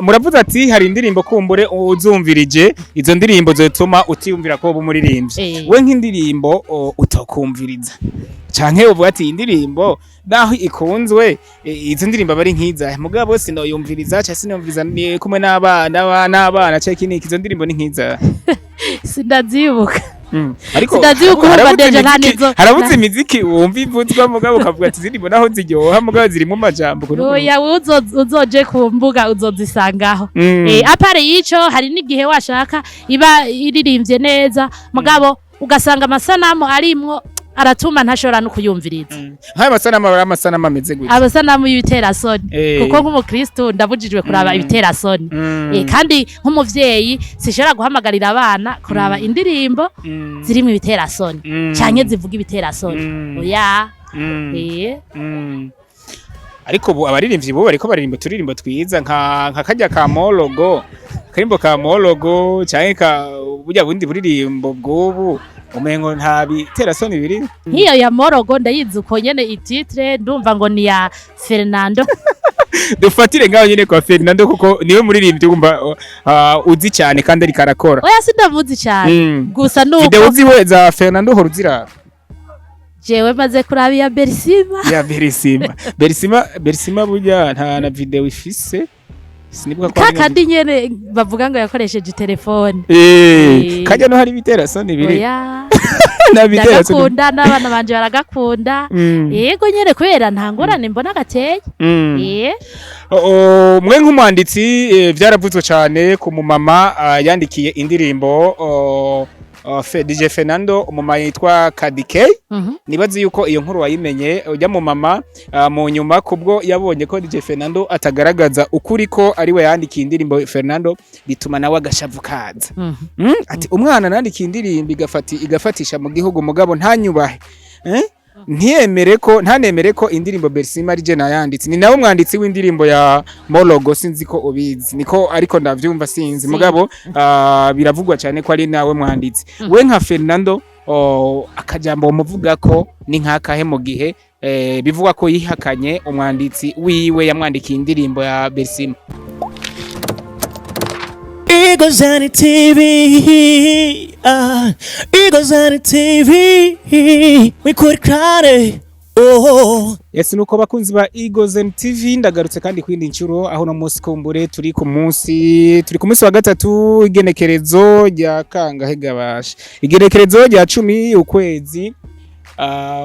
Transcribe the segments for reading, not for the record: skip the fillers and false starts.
Muravuze ati hari indirimbo kumbure uzumvirije izo ndirimbo zotuma utiyumvira ko bumuririmbye we nk'indirimbo utakumviriza canke uvuga ati indirimbo naho ikunzwe izo ndirimbo bari nkiza mugabo sinoyumviriza cyane sinumviriza kumwe n'abana cyane iki izo ndirimbo ni nkiza sindazibuka ariko harabuze imiziki wumva ivuzwa mugabo ukavuga ati zirimo naho ziryoha mugabo ziri mu majambo oya uzoje ku mbuga uzozisangaho apare yico hari n'igihe washaka iba iririmbye neza mugabo ugasanga amasanamu arimwo aratuma ntashobora no kuyumviriza nk'aya masanamu ameze gute abasanamu y'ibiterasoni kuko nk'umukristo ndabujijwe kuraba ibiterasoni kandi nk'umuvyeyi sishobora guhamagarira abana kuraba indirimbo ziri mu ibiterasoni canke zivuga ibiterasoni oya ariko ubu abaririmbyi bo bariko baririmba turirimbo twiza nka kajya ka mologo karimbo ka mologo canke ka burya bundi buririmbo bw'ubu umengo nta biterasoni biri nk'iyo ya morogo ndayizi uko nyene ititre ndumva ngo ni ya Fernando dufatire ngaho nyene kwa Fernando kuko niwe muririmbyi wumva uzi cyane kandi ari karakora oya sindavuzi cyane gusa nuko video ziwe za Fernando horuzira jewe maze kuraba ya Berisima burya nta na video ifise kakandi nyene bavuga ngo yakoresheje telefone kajya no hari ibiterasoni biri ndagakunda n'abana banje baragakunda yego nyene kubera nta ngorane mbona gateye mwe nk'umwanditsi byaravuzwe cyane ku mumama yandikiye indirimbo DJ Fernando umuma yitwa Kadike nibazi yuko iyo nkuru wayimenye ujya mu mama mu nyuma kubwo yabonye ko DJ Fernando atagaragaza ukuri ko ari we yandikiye indirimbo Fernando bituma nawe agashavu kaza ati umwana nandikiye indirimbo igafatisha mu gihugu mugabo ntanyubahe ntanemere ko indirimbo Bersima ari je nayanditse ni nawe mwanditsi w'indirimbo ya Mologo sinzi ko ubizi niko ariko ndavyumva sinzi mugabo biravugwa cyane ko ari nawe mwanditsi we nka Fernando akajambo umuvuga ko ni nkakahe mu gihe bivugwa ko yihakanye umwanditsi wiwe yamwandikiye indirimbo ya Bersima Igozani TV, Igozani TV, wikurikirane. Yes nuko bakunzi ba Igozani TV ndagarutse kandi kwindi ncuro aho no munsi kumbure turi ku munsi wa gatatu igenekerezo rya kangahe gabasha igenekerezo rya 10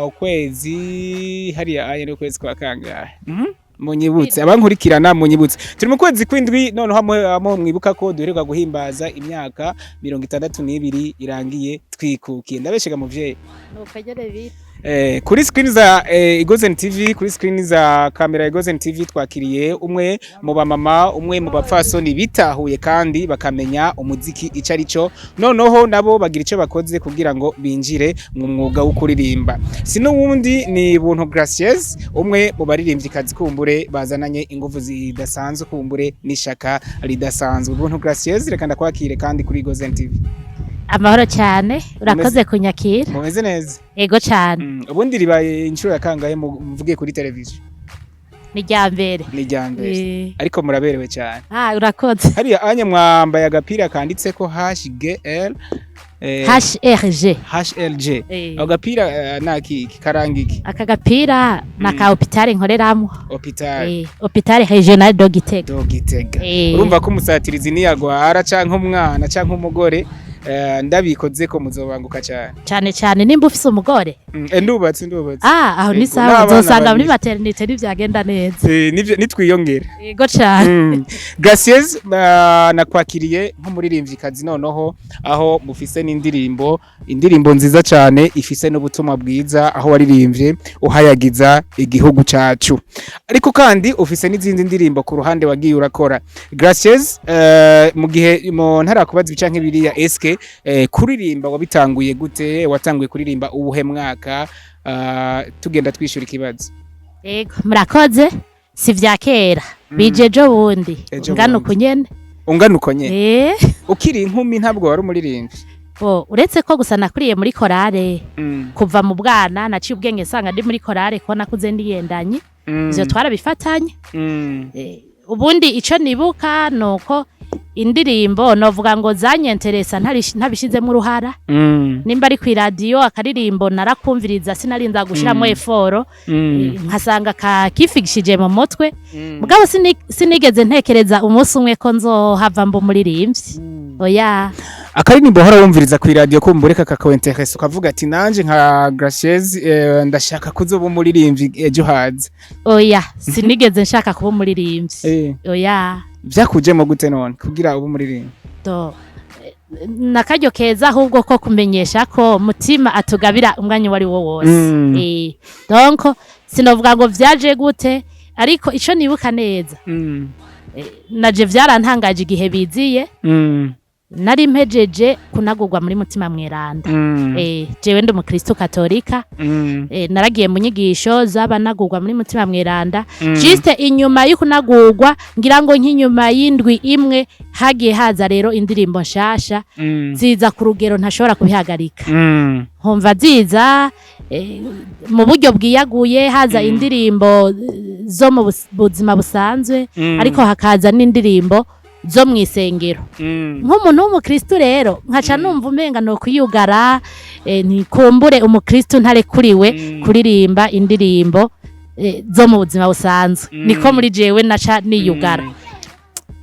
ukwezi hariya aye ukwezi kwa kangahe munyibutse abankurikirana munyibutse turi mu kwezi kwindwi none hamwe mwibuka ko duheruka guhimbaza imyaka 62 irangiye twikukiye ndabeshega muvyeyi kuri screen za Igozani TV kuri screen za kamera Igozani TV twakiriye umwe mu bamama umwe mu bapfasoni bitahuye kandi bakamenya umuziki icarico noneho nabo bagira ico bakoze kugira ngo binjire mu mwuga wo kuririmba sino wundi ni Buntu Gracious umwe mu baririmbyi kazi kumbure bazananye ingufu zidasanzwe kumbure nishaka ridasanzwe Buntu Gracious reka ndakwakire kandi kuri Igozani TV amahoro cyane urakoze kunyakira mumeze neza ego cyane ubundi ribaye inshuro ya kangahe mvugiye kuri televiziyo ni ryambere ariko muraberewe cyane urakoze hariya anye mwambaye agapira kanditse ko HGL HLG agapira naki karangiki aka gapira naka hopitale nkoreramo hopitale regional Dogitega urumva ko umusatirizi niyagwara canke umwana canke umugore ndabikoze ko muzobanguka cyane nimba ufise umugore ndubatse aho ni sawa uzosanga muri maternité n'ivyagenda neza nitwiyongera yego cyane Gracious nakwakiriye nk'umuririmbyi kazi noneho aho mufise n'indirimbo nziza cyane ifise n'ubutumwa bwiza aho waririmbye uhayagiza igihugu cacu ariko kandi ufise n'izindi ndirimbo ku ruhande wagiye urakora Gracious mu gihe ntarakubaza ibicanke biriya eske kuririmba wabitanguye gute watanguye kuririmba ubuhe mwaka tugenda twishura ikibazo yego murakoze si vya kera bijejo bundi ungana uko nyene ukiri inkumi ntabwo wari umuririmbyi uretse ko gusa nakuriye muri korale kuva mu bwana naciye ubwenge sanga ndi muri korale ko nakuze ndiyendanye ivyo twarabifatanye ubundi ico nibuka nuko indirimbo novuga ngo zanyenteresa ntabishizemo uruhara nimba ari ku radio akaririmbo narakumviriza sinarinza gushiramo eforo nkasanga kifigishije mu mutwe mugabo sinigeze ntekereza umunsi umwe ko nzohava mbo muririmbyi oya akaririmbo hora wumviriza ku radio ko mbureka kakwenteresa ukavuga ati nanje nka Gracious ndashaka kuzoba umuririmbyi ejo haza oya sinigeze nshaka kuba umuririmbyi oya vyakujemo gute none kugira ubu muririmba to nakaryo keza ahubwo ko kumenyesha ko mutima atugabira umwanya wari wo wose donc sinovuga ngo vyaje gute ariko ico nibuka neza naje vyarantangaje igihe biziye nari mpejeje kunagurwa muri mutima mweranda jewe ndi umukristo katolika naragiye mu nyigisho z'abanagurwa muri mutima mweranda juste inyuma y'ukunagurwa ngira ngo nk'inyuma y'indwi imwe hagiye haza rero indirimbo nshasha ziza ku rugero ntashobora kubihagarika nkumva ziza mu buryo bwiyaguye haza indirimbo zo mu buzima busanzwe ariko hakaza n'indirimbo zo mwisengero nk'umuntu w'umukristo rero nkaca numva umenga no kuyugara nikumbure umukristo ntarekuriwe kuririmba indirimbo zo mu buzima busanzwe niko muri jewe naca niyugara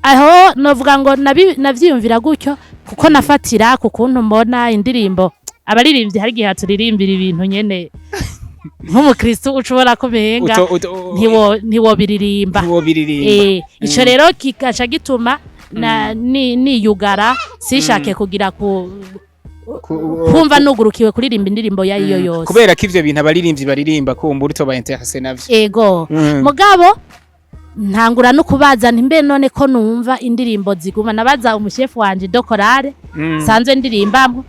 aho novuga ngo navyiyumvira gutyo kuko nafatira ku kuntu mbona indirimbo abaririmbyi hari gihe turirimbira ibintu nyene nk'umukristo ushobora kumenga ntiwobiririmba ico rero kikaca gituma niyugara sishake kugira kumva nugurukiwe kuririmba indirimbo yariyo yose kubera ko ivyo bintu abaririmbyi baririmba kumbura utoba interesse navyo ego mugabo ntangura no kubaza ntimbe none ko numva indirimbo ziguma nabaza umushefu wanje dokorare sanzwe ndirimbamo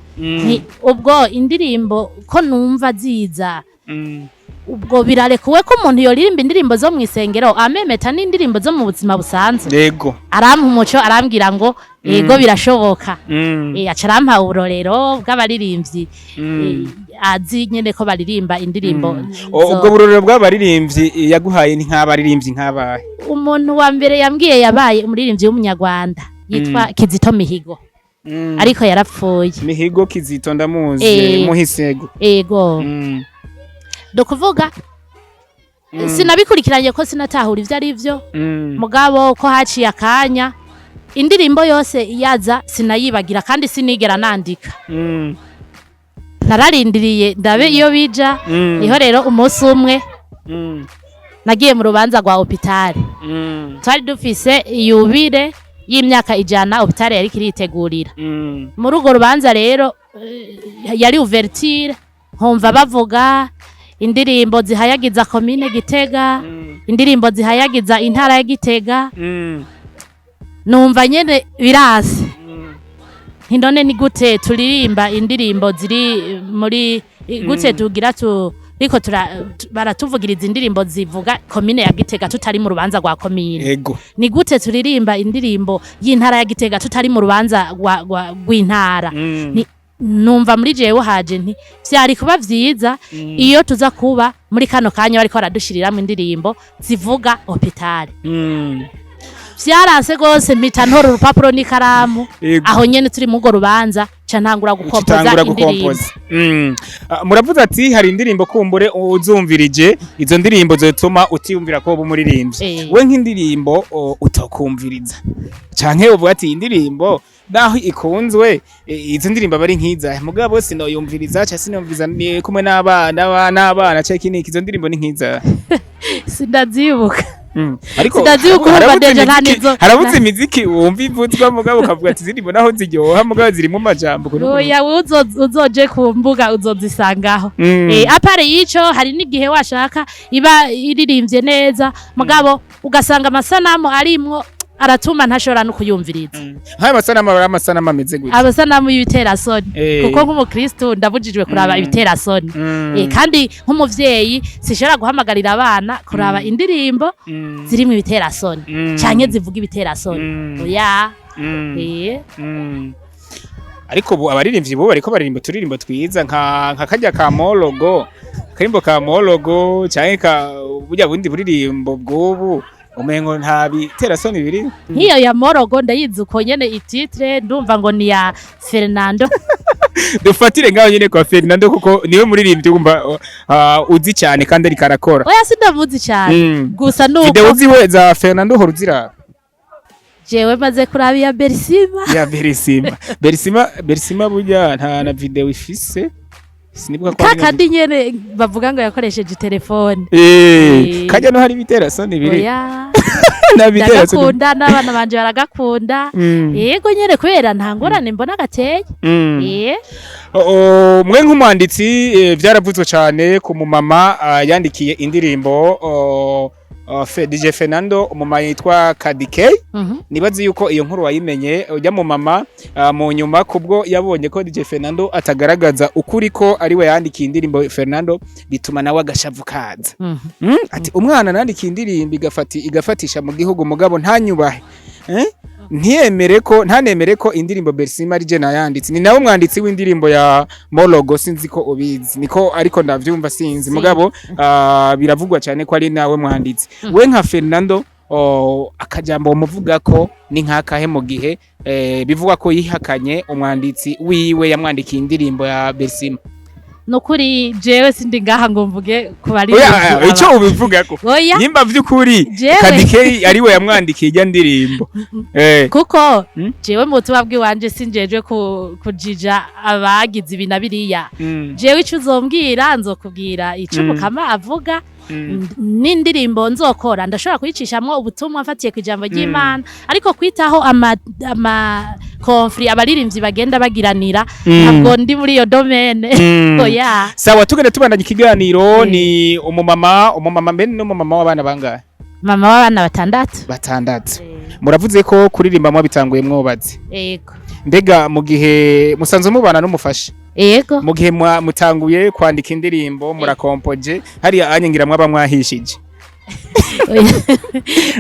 ubwo indirimbo ko numva ziza ubwo birarekuwe ko umuntu yoririmba indirimbo zo mwisengero amemeta n'indirimbo zo mu buzima busanzwe yego arampa umuco arambwira ngo yego birashoboka acarampa uburorero bw'abaririmbyi azi nyene ko baririmba indirimbo ubwo burorero bw'abaririmbyi yaguhaye ni nk'abaririmbyi nk'abahe umuntu wa mbere yambwiye yabaye umuririmbyi w'umunyarwanda yitwa Kizito Mihigo ariko yarapfuye Mihigo Kizito ndamuzi muhisego ego dokuvuga sinabikurikiranye ko sinatahura ivyo ari vyo mugabo ko haciye akanya indirimbo yose yaza sinayibagira kandi sinigera nandika nararindiriye ndabe iyo bija niho rero umunsi umwe nagiye mu rubanza rwa hopitale twari dufise yubire y'imyaka 100 hopitale yari kiritegurira muri urwo rubanza rero yari ouverture nkumva bavuga indirimbo zihayagiza komine Gitega indirimbo zihayagiza intara ya Gitega numva nyene birase hindone ni gute turirimba indirimbo ziri muri gute tugira riko baratuvugiriza indirimbo zivuga komine ya Gitega tutari mu rubanza rwa komine ego ni gute turirimba indirimbo y'intara ya Gitega tutari mu rubanza rw'intara numva muri jewe haje nti vyari kuba vyiza iyo tuza kuba muri kano kanya bariko baradushiriramwe indirimbo zivuga hopitale vyaranse gose mpita ntora urupapuro n'ikaramu aho nyene turi mu go rubanza ca ntangura gukompoza indirimbo muravuze ati hari indirimbo kumbure uzumvirije izo ndirimbo zotuma utiyumvira ko bumuririmbye we nk'indirimbo utokumviriza canke uvuga ati indirimbo naho ikunzwe izo ndirimbo bari nkiza mugabo sinoyumviriza ca sinumviriza kumwe n'abana ca kiniki izo ndirimbo ni nkiza sindazibuka ariko harabuze imiziki wumva ivuzwa mugabo ukavuga ati zirimo naho ziryoha mugabo ziri mu majambo oya uzoje ku mbuga uzozisangaho apare yico hari n'igihe washaka iba iririmbye neza mugabo ugasanga amasanamu arimwo aratuma ntashobora no kuyumviriza haye amasanamu ameze gute abasanamu y'ibiterasoni kuko nk'umukristo ndabujijwe kuraba ibiterasoni kandi nk'umuvyeyi sishobora guhamagarira abana kuraba indirimbo ziri mu ibiterasoni canke zivuga ibiterasoni oya ariko abaririmbyi bo bariko baririmba turirimbo twiza nka kajya ka mologo karimbo ka mologo canke ka burya bundi buririmbo bw'ubu umengo nta bitera soni biri. nk'iyo ya Morogo ndayizi uko nyene ititre ndumva ngo ni ya Fernando. Dufatire ngaho nyene kwa Fernando kuko niwe muririmbyi wumva uzi cyane kandi ari karakora. Oya sindavuzi cyane gusa nuko video uziwe za Fernando horuzira. Jewe maze kuraba ya Bersima. Ya Bersima burya nta na video ifise. Sinibuka ko kakandi nyene bavuga ngo yakoresheje telefone. Kajya no hari bitera soni biri. Oya. Na bitera soni. Ndagakunda n'abana banje baragakunda. Yego nyene kubera nta ngorane mbona gateye. Mwe nk'umwanditsi byaravuzwe cyane ku mumama yandikiye indirimbo DJ Fernando umumama yitwa Kadike. Nibazi yuko iyo nkuru wayimenye ujya mu mama mu nyuma kubwo yabonye ko DJ Fernando atagaragaza ukuri ko ari we yandikiye indirimbo Fernando bituma nawe agashavu kaza. Ati umwana nandikiye indirimbo igafatisha mu gihugu mugabo ntanyubahe. Ntanemere ko indirimbo Bersima ari je nayanditse. Ni nawe mwanditsi w'indirimbo ya Morogo sinzi ko ubizi. Niko ariko ndavyumva sinzi mugabo biravugwa cyane ko ari nawe mwanditsi. We nka Fernando akajambo umuvuga ko ni nkakahe mu gihe bivugwa ko yihakanye umwanditsi wiwe yamwandikiye indirimbo ya Bersima. Nukuri jewe sindi ngaha ngo mvuge ku bari. Oya ico ubivuga ko. Nimba vyukuri Kadike ari we yamwandikiye ijya ndirimbo. Kuko jewe mu tuba bw'iwanje sinjejwe kujija abagize ibinabiriya. Jewe ico uzombwira nzokubwira ico mukama avuga. N'indirimbo nzokora ndashobora kuyicishamwo ubutumwa afatiye ku ijambo ry'Imana ariko kwitaho ama konfri abaririmbyi bagenda bagiranira ntabwo ndi muri iyo domaine. Oya sawa tugende tubandanye ikiganiro. Ni umumama mbene n'umumama w'abana bangahe? Mama w'abana 6. Muravuze ko kuririmba mwa bitanguye mwobazi. Yego. Mbega mu gihe musanze mubana n'umufasha? Yego. Mu gihe mutanguye kwandika indirimbo murakompoje hariya anyengira mwaba mwahishije.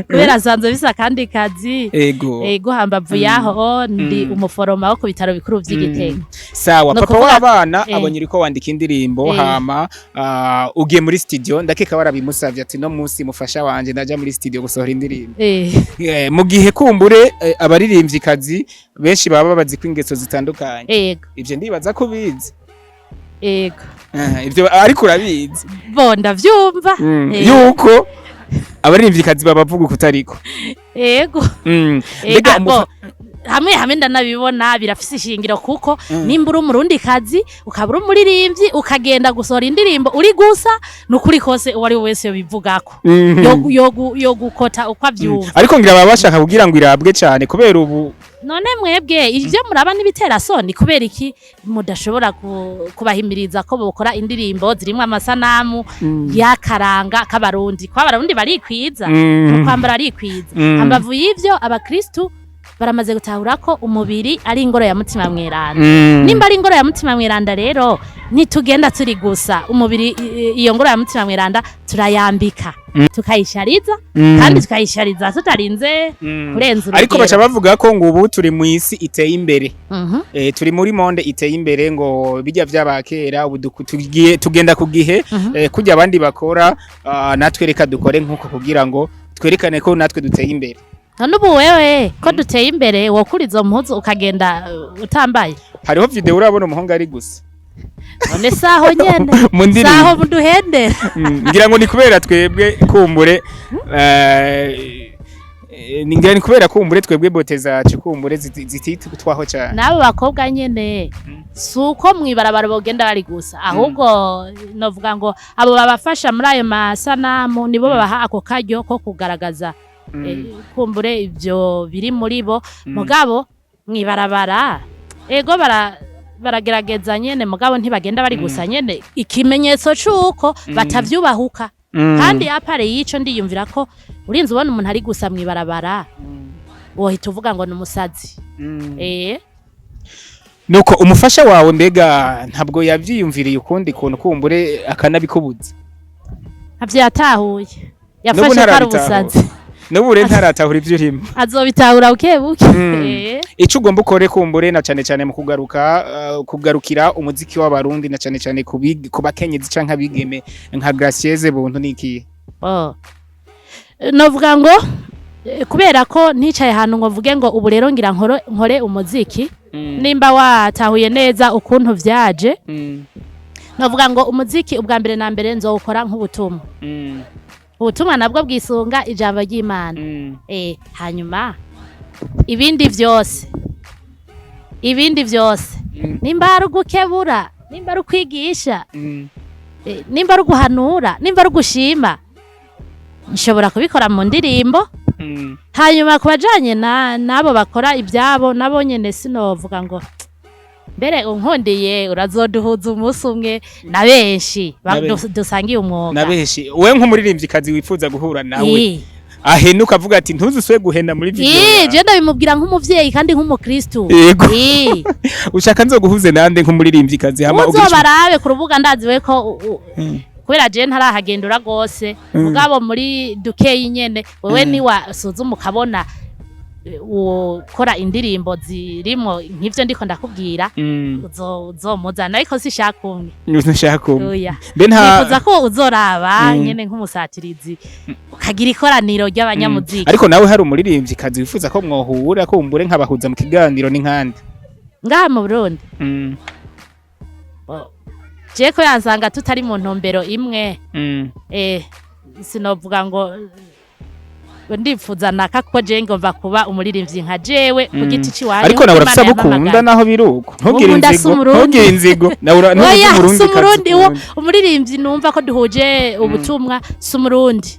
Kubera sanze bisa kandi kazi. Yego hambavu yaho ndi umuforoma wo ku bitaro bikuru by'Igitega. Sawa papa w'abana abonye uriko wandika indirimbo hama ugiye muri studio ndakeka barabimusavye ati no munsi mufasha wanje ndaja muri studio gusohora indirimbo. Mu gihe kumbure abaririmbyi kazi benshi baba babazi kwingeso zitandukanye. Ivyo ndibaza ko bizi. Yego. Ivyo ariko urabizi. Bo ndavyumva. Yuko abaririmbyi kazi babavuga kutariko. Yego. Hamwe ndanabibona birafise ishingiro kuko nimbura umurundi kazi ukabura umuririmbyi ukagenda gusohora indirimbo uri gusa nukuri kose uwari wese yobivugako. Yo gukota uko avyumva. Ariko ngira babashaka kugira ngo irabwe cyane kubera ubu. None mwebwe ivyo muraba n'ibitera soni kubera iki mudashobora kubahimiriza ko bokora indirimbo zirimo amasanamu yakaranga k'abarundi kwa barundi barikwiza kwambara arikwiza ambavu y'ivyo abakristu baramaze gutahura ko umubiri ari ingoro ya mutima mweranda. Nimba ari ingoro ya mutima mweranda rero nitugenda turi gusa umubiri iyo ngoro ya mutima mweranda turayambika tukayishariza kandi tukayishariza tutarinze kurenza urugero. Ariko bacha bavuga ko ngo ubu turi mu isi iteye imbere. Turi muri monde iteye imbere ngo bijya vyabakera ubu tugenda ku gihe kujya abandi bakora natwe reka dukore nkuko kugira ngo twerekane ko natwe duteye imbere. Nubu wewe ko duteye imbere wokurizo mpuzu ukagenda utambaye. Hariho video urabona umuhungu ari gusa. None saho nyene. Saho muduhende. Ngira ngo ni kubera twebwe kumbure ningira ni kubera kumbure twebwe bote zacu kumbure zititwaho cyane. Nabo bakobwa nyene suko mwibarabara bogenda bari gusa ahubwo novuga ngo abo babafasha muri ayo masanamu nibo babaha ako karyo ko kugaragaza kumbure ibyo biri muri bo mugabo mwibarabara ego baragerageza nyene mugabo ntibagenda bari gusa nyene ikimenyetso cuko batavyubahuka kandi apare yico ndiyumvira ko urinze ubona umuntu ari gusa mwibarabara wohita uvuga ngo numusazi. Nuko umufasha wawe mbega ntabwo yavyiyumviriye ukundi kuntu kumbure akanabikubuza avyatahuye yafashe kari ubusazi Nubure ntaratahura ivyo urimo. Azobitahura ukebuke. Ico ugomba ukore kumbure na cane cane mu kugarukira umuziki w'abarundi na cane cane ku bakenyezi canke abigeme nka Gracieze buntu niki. novuga ngo kubera ko nticaye ahantu ngo mvuge ngo ubu rero ngira nkore umuziki nimba watahuye neza ukuntu vyaje novuga ngo umuziki ubwa mbere na mbere nzowukora nk'ubutumwa ubutumwa nabwo bwisunga ijambo ry'Imana hanyuma ibindi vyose nimba ari ugukebura nimba ari ukwigisha nimba ari uguhanura nimba ari ugushima nshobora kubikora mu ndirimbo hanyuma ku bajanye nabo bakora ibyabo nabo nyene sinovuga ngo mbere unkondiye urazoduhuza umunsi umwe na benshi dusangiye umwuga na benshi we nk'umuririmvyikazi wifuza guhura nawe ahena ukavuga ati ntuzuswe guhenda muri video je ndabimubwira nk'umuvyeyi kandi nk'umukristo ushaka nzoguhuze nande nk'umuririmvyikazi hama uzobarabe ku rubuga ndaziwe ko kubera je ntarahagendura gose mugabo muri dukeyi nyene wewe ni wasuzuma ukabona ukora indirimbo zirimo nk'ivyo ndiko ndakubwira uzomuzana ariko sishaka umwe nifuza ko uzoraba nyene nk'umusatirizi ukagira ikoraniro ry'abanyamuziki ariko nawe hari umuririmvyikazi wifuza ko mwohura ko umbure nk'abahuza mu kiganiro n'inkandi ngaha mu Burundi je ko yansanga tutari mu ntumbero imwe sinovuga ngo ndifuza naka ko je ngomba kuba umuririmvyi nka jewe ku giti ciwanyu ariko nawe urafisa gukunda naho biruko ntugire inzigo nawe umurundi umuririmvyi numva ko duhuje ubutumwa sumurundi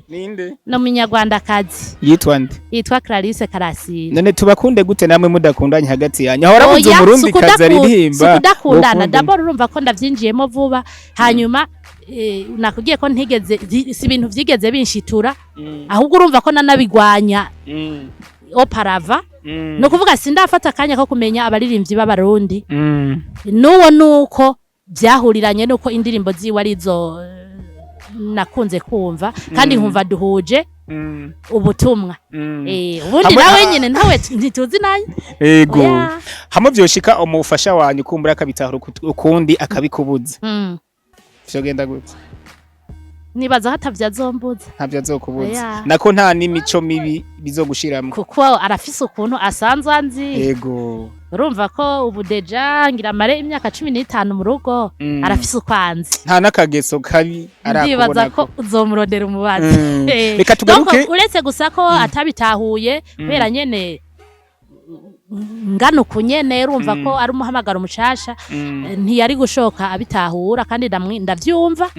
ninde no munyarwandakazi yitwa Clarisse Karasira none tubakunde gute namwe mudakundanye hagati yanyu ahora buze umurundi kazi aririmba sukudakundana d'abord urumva ko ndavyinjiyemo vuba hanyuma nakugiye ko ntigeze si ibintu vyigeze binshitura ahubwo urumva ko nanabigwanya oparava no kuvuga sindafata kanya ko kumenya abaririmbyi b'abarundi nuko byahuriranye nuko indirimbo ziwe arizo nakunze kumva kandi nkumva duhuje ubutumwa ubundi nawe nyene ntawe ntituzi naye yego hamwe byoshika umufasha wanyu kumbura akabitahura ukundi akabikubuza vyogenda gute nibaza hatavyazombuza ntavyo azokubuza nako nta n'imico mibi bizogushiramwe kuko arafise ukuntu asanzwe anzi yego urumva ko ubu deja ngira mare imyaka 15 mu rugo arafise ukwanzi nta nakageso kabi arakubona ndibaza ko uzomurondera umubazi reka tugaruke uretse gusa ko atabitahuye kubera nyene ngano kunyene urumva ko ari umuhamagaro umucasha ntiyari gushoka abitahura kandi ndavyumva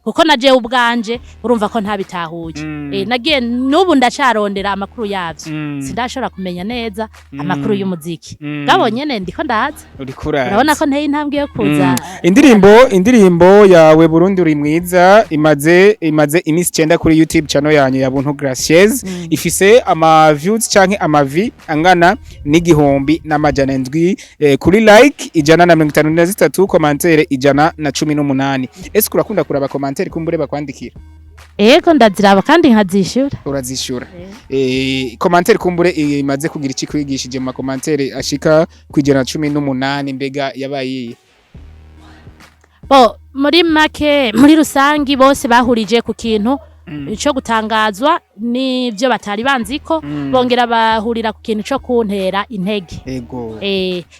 kuko naje ubwanje urumva ko ntabitahuye nagiye nubu ndacarondera amakuru yavyo sindashobora kumenya neza amakuru y'umuziki gabo nyene ndiko ndaza urabona ko nteye intambwe yo kuza indirimbo yawe Burundi uri mwiza imaze imisi 9 kuri YouTube channel yanyu ya Buntu Gracieuse ifise ama views canke amavi angana n'igihumbi n'amajana ndwi kuri like 153 commentaire 118 ese kurakunda kuraba commentaire kumbure bakwandikira ego ndaziraba kandi nkazishura urazishura commentaire kumbure imaze kugira iki kwigishije mu commentaire ashika ku 118 mbega yabaye muri make muri rusangi bose bahurije ku kintu ico gutangazwa nivyo batari banziko bongera bahurira ku kintu cyo kuntera intege ego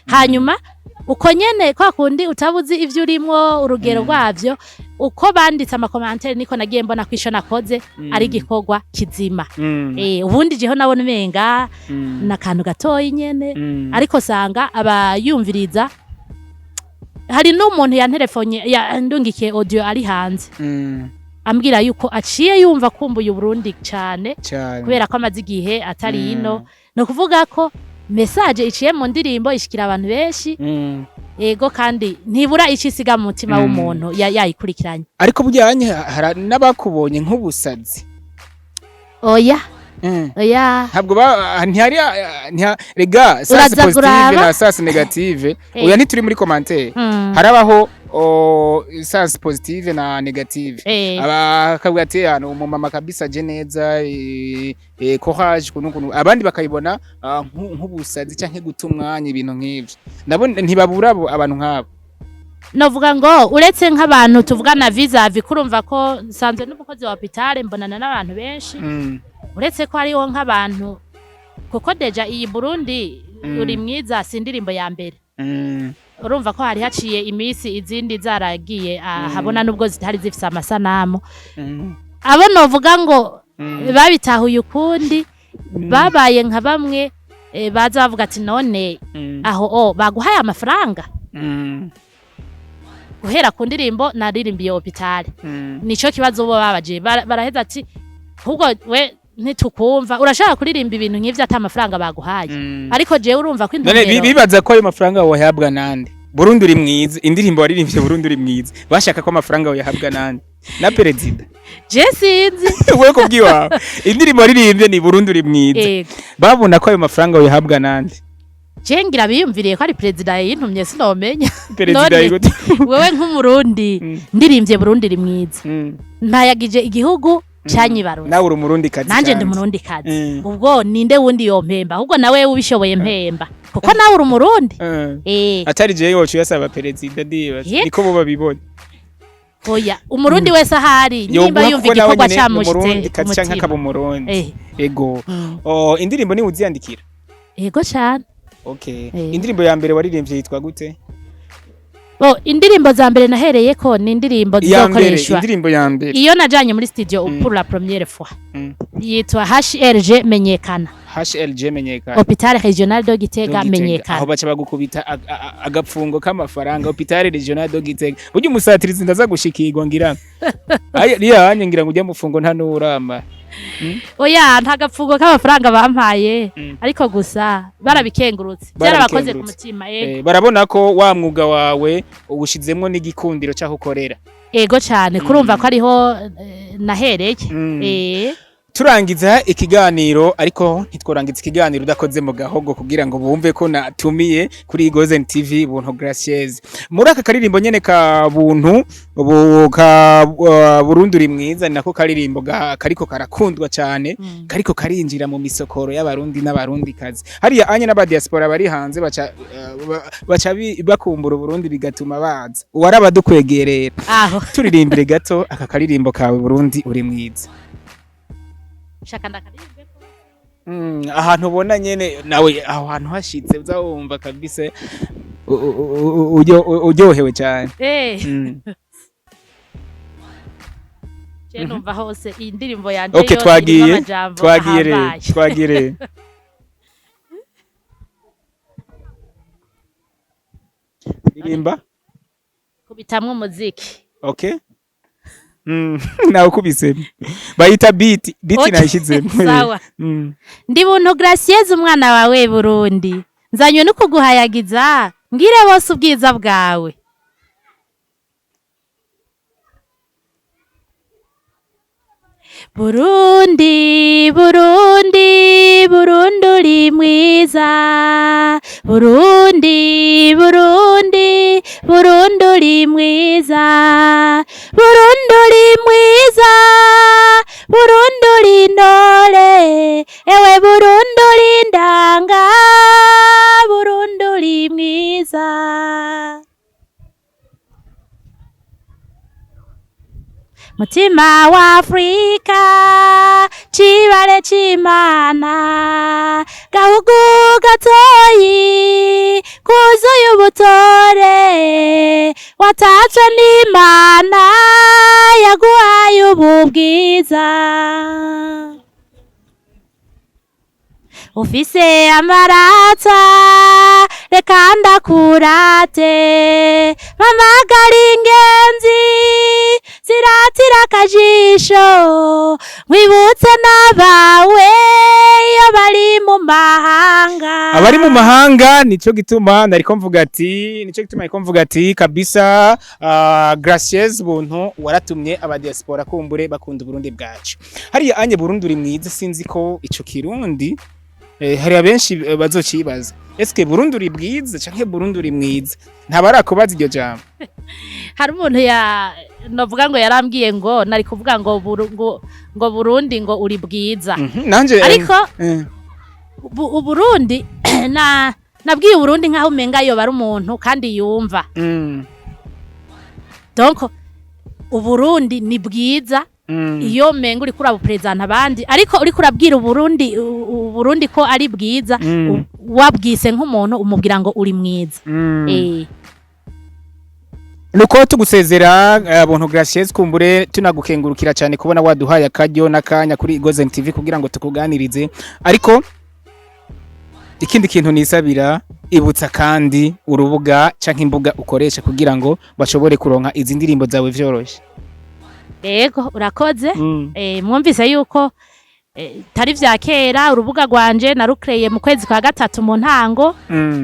hanyuma uko nyene kwa kundi utabuzi ivyo urimo urugero rwavyo uko banditse amakomantere niko nagiye mbona kwisho nakoze ari gikorwa kizima ubundi jeho nabona menga nakantu gatoyi nyene ariko sanga abayumviriza hari n'umuntu yanterefonye yandungikiye audio ari hanze ambwira yuko aciye yumva kumbuye Burundi cyane kubera ko amazi gihe atari ino no kuvuga ko message iciye mu ndirimbo ishikira abantu benshi ego kandi ntibura icisiga mu mutima w'umuntu yayikurikiranye ariko bujyanye n'abakubonye nk'ubusazi oya ntabwo ntihari rega sasa positive na sasa negative oya ntituri muri commentaire harabaho sasa positive na negative abakavuga ati hano umumama kabisa je neza courage kunukuntu abandi bakayibona nk'ubusazi canke gutumwanya ibintu nk'ivyo nabo ntibabura abantu nk'abo novuga ngo uretse nk'abantu tuvugana visa kurumva ko nsanzwe n'umukozi wa hôpital mbonana n'abantu benshi uretse ko hariho nk'abantu kuko deja iyi Burundi uri mwiza si indirimbo ya mbere urumva ko hari haciye imisi izindi zaragiye habona nubwo zitari zifise amasanamu abo novuga ngo babitahuye ukundi babaye nka bamwe baza bavuga ati none aho baguhaye amafaranga guhera ku ndirimbo naririmbiye hôpital nico kibazo bo babaje baraheza ati ahubwo we ntitukumva urashaka kuririmba ibintu nk'ivyo ata amafaranga baguhaye ariko je urumva ko none bibaza ko ayo mafaranga wahabwa nande Burundi uri mwiza indirimbo waririmbye Burundi uri mwiza bashaka ko amafaranga wahabwa nande na perezida je sinzi wewe ko bwiwa indirimbo waririmbye ni Burundi uri mwiza babona ko ayo mafaranga wahabwa nande je ngira biyumviriye ko ari perezida yintumye sinomenya perezida yigute wewe nk'umurundi ndirimbye Burundi uri mwiza ntayagije igihugu canyibarutse nawe uri umurundi kazi nanje ndi umurundi kazi ubwo ninde wundi yompemba ahubwo nawe ubishoboye mpemba kuko nawe uri umurundi atari je yocu yasaba perezida ndibaza niko bo babibona oya umurundi wese ahari nimba yumva igikorwa camushitse umurundi kazi canka kaba umurundi ego indirimbo ni uziyandikira ego cyane okay indirimbo ya mbere waririmbye yitwa gute indirimbo za mbere nahereye ko ni indirimbo zizokoreshwa indirimbo ya mbere iyo najanye muri studio pour la première fois yitwa HLG menyekana hôpital régional de Gitega menyekana aho baca bagukubita agapfungo k'amafaranga hôpital régional de Gitega buryo umusatirizi ndaza gushikirwa ngira ariya ngira ngo ujye mufungo nta n'urama oya nta gapfungo k'amafaranga bampaye ariko gusa barabikengurutse byarabakoze ku mutima barabona ko wa mwuga wawe ubushizemmo n'igikundiro cyaho ukorera ego cyane kurumva ko ariho nahereye turangiza ikiganiro ariko ntitworangiza ikiganiro udakoze mu gahogo kugira ngo bumve ko natumiye kuri Gozen TV buntu Gracieuse muri aka karirimbo nyene ka buntu ka Burundi uri mwiza nako karirimbo kariko karakundwa cyane kariko karinjira mu misokoro y'abarundi n'abarundi kazi hariya anye n'aba diaspora bari hanze baca bakumbura Burundi bigatuma baza warabadukwegerera turirimbire gato aka karirimbo kawe Burundi uri mwiza ahantu ubona nyene nawe aho hantu hashitse uzawumva kabisa uryohewe cyane je numva hose iyi ndirimbo yanje yo twagiye ndirimba kubitamwe umuziki okay nawe kubise bayita beat nashyize sawa ndi buntu Gracieuse umwana wawe Burundi nzanywe no kuguhayagiza ngire bose ubwiza bwawe Burundi Burundi Burundi uri mwiza Burundi Burundi Burundi uri mwiza Burundi uri mwiza Burundi uri ntore ewe Burundi uri ndanga Burundi uri mwiza mutima wa Afrika chibale chimana gahugu gatoyi kuzuye ubutore watatswe n'Imana yaguhaye ububwiza ufise amarata reka ndakurate mamagara ingenzi ziratira akajisho mwibutse n'abawe iyo bari mu mahanga abari mu mahanga nico gituma nariko mvuga ati kabisa Gracieuse buntu waratumye aba diaspora kumbure bakunda Burundi bwacu hariya anye Burundi uri mwiza sinzi ko ico kirundi hari abenshi bazocibaza eske Burundi uri bwiza canke Burundi uri mwiza ntabarakubaza iryo jambo hari umuntu novuga ngo yarambwiye ngo nari kuvuga ngo Burundi ngo uri bwiza nanje ariko Burundi nabwiye Burundi nkaho umenga yo bari umuntu kandi yumva donc Uburundi ni bwiza iyo menga uri kuraba president abandi ariko uri kurabwira Uburundi ko ari bwiza wabwise nk'umuntu umubwira ngo uri mwiza nuko tugusezera buntu Gracieux kumbure tunagukengurukira cyane kubona waduhaye akaryo n'akanya kuri Igozen TV kugira ngo tukuganirize ariko ikindi kintu nisabira ibutsa kandi urubuga canke imbuga ukoresha kugira ngo bashobore kuronka izi ndirimbo zawe vyoroshe. Yego urakoze mwumvise yuko tari vya kera urubuga rwanje narukreye mu kwezi kwa gatatu mu ntango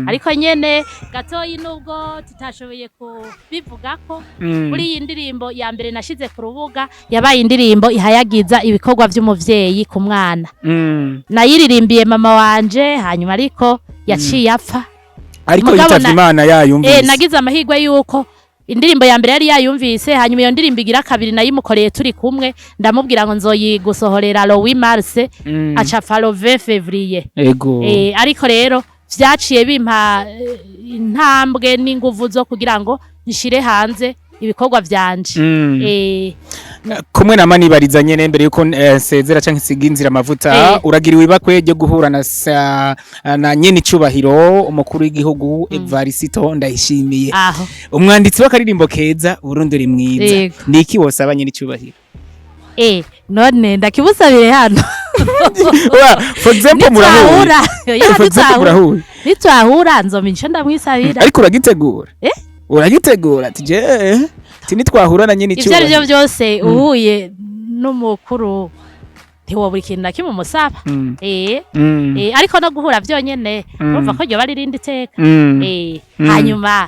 ariko nyene gatoyi nubwo tutashoboye kubivuga ko kuri iyi ndirimbo ya mbere nashize ku rubuga yabaye indirimbo ihayagiza ibikorwa by'umuvyeyi ku mwana nayiririmbiye mama wanje hanyuma ariko yaciye apfa ariko yitavye Imana yayumvise nagize amahirwe yuko indirimbo ya mbere yari yayumvise hanyuma iyo ndirimbo igira kabiri nayimukoreye turi kumwe ndamubwira ngo nzoyigusohorera le 8 mars aca fa le 20 février ego ariko rero vyaciye bimpa intambwe n'inguvu zo kugira ngo nshire hanze ibikorwa vyanje kumwe na manibariza nyene mbere yuko sezera canke siginzira amavuta uragiriwe ibakwe ryo guhura na nyene icubahiro umukuru w'igihugu Evariste Ndayishimiye umwanditsi w'akaririmbo keza Burundi uri mwiza niki wosaba nyene icubahiro none ndakibusabire hano for example murahura nitwahura nzomince ndamwisabira ariko uragitegura tije nitwahura na nyene icubahiro ivyo byose uhuye n'umukuru ntiwobura ikintu na kimwe umusaba ariko no guhura vyonyene urumva ko ryo bari rindi teka hanyuma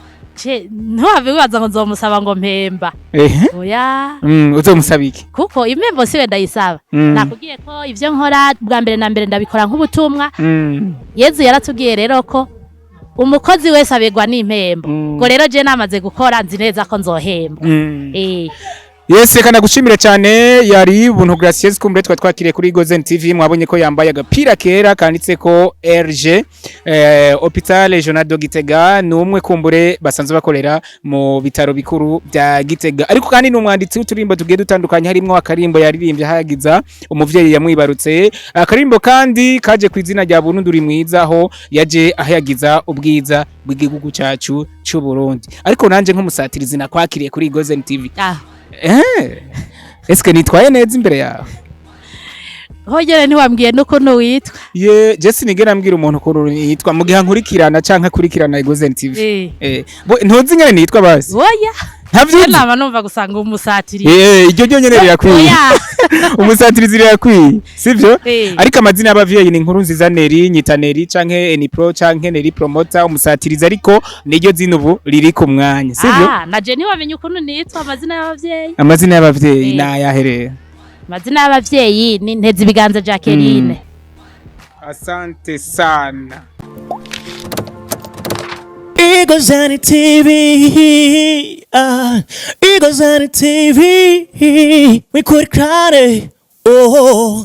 ntuhave wibaza ngo nzomusaba ngo mpemba oya uzomusaba iki kuko impembo siwe ndayisaba nakubwiye ko ivyo nkora bwa mbere na mbere ndabikora nk'ubutumwa Yezu yaratubwiye rero ko umukozi wese abegwa n'impembo ngo rero je namaze gukora nzi neza ko nzohemba Yes, kana gushimira cyane yari buntu Gracieux kumbure twakiriye kuri Igozen TV mwabonye ko yambaye agapira kera kanditse ko RG Hôpital Regional de Gitega numwe kumbure basanzwe bakorera mu bitaro bikuru bya Gitega ariko kandi n'umwanditsi w'uturimbo tugiye dutandukanye harimo akarimbo yaririmbye hagiza umuvyeyi yamwibarutse akarimbo kandi kaje kwizina rya Burundi uri mwiza ho yaje ahayagiza ubwiza bw'igihugu cyacu cy'u Burundi ariko nanje nk'umusatirizi nakwakiriye kuri Igozen TV eske nitwaye neza imbere yawe hogere ntiwambwiye n'ukuntu witwa Jesse nigera mbwira umuntu ukuntu yitwa mu gihe nkurikirana canke akurikirana Igozen TV ntuzi ngene nitwa basi oya ntavyo nama numva gusanga umusatiri iryo ryo nyene rirakwiye umusatirizi rirakwiye sivyo ariko amazina y'abavyeyi ni Nkuru Nziza Neri nyita Neri canke Enipro canke Neri Promoter umusatirizi ariko niryo zino ubu riri ku mwanya sivyo naje ntiwamenye ukuntu nitwa amazina y'abavyeyi nayaherera amazina y'abavyeyi ni Ntezi Biganza Jacqueline asante sana Igozen TV, Igozen TV, we could cry, oh.